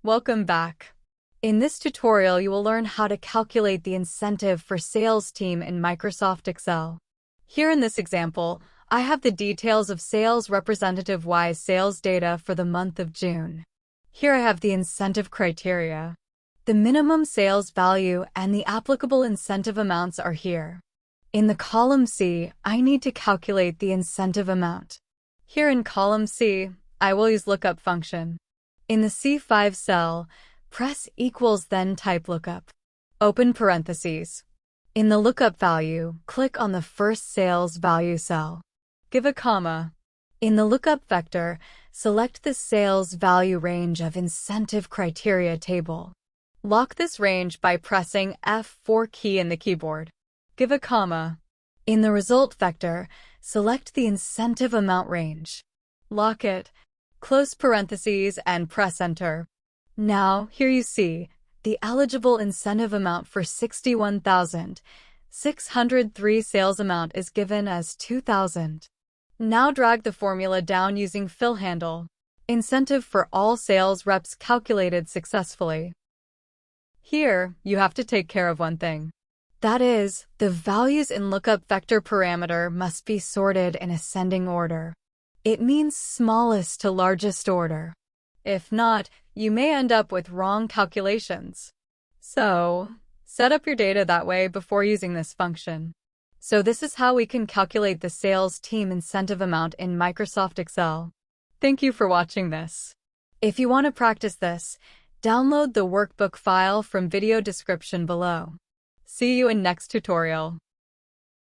Welcome back. In this tutorial, you will learn how to calculate the incentive for sales team in Microsoft Excel. Here in this example, I have the details of sales representative Y's sales data for the month of June. Here I have the incentive criteria. The minimum sales value and the applicable incentive amounts are here. In the column C, I need to calculate the incentive amount. Here in column C, I will use lookup function. In the C5 cell, press equals then type lookup. Open parentheses. In the lookup value, click on the first sales value cell. Give a comma. In the lookup vector, select the sales value range of incentive criteria table. Lock this range by pressing F4 key in the keyboard. Give a comma. In the result vector, select the incentive amount range. Lock it. Close parentheses and press enter. Now, here you see, the eligible incentive amount for 61,603 sales amount is given as 2,000. Now drag the formula down using fill handle. Incentive for all sales reps calculated successfully. Here, you have to take care of one thing. That is, the values in lookup vector parameter must be sorted in ascending order. It means smallest to largest order. If not, you may end up with wrong calculations. So, set up your data that way before using this function. So this is how we can calculate the sales team incentive amount in Microsoft Excel. Thank you for watching this. If you want to practice this, download the workbook file from video description below. See you in next tutorial.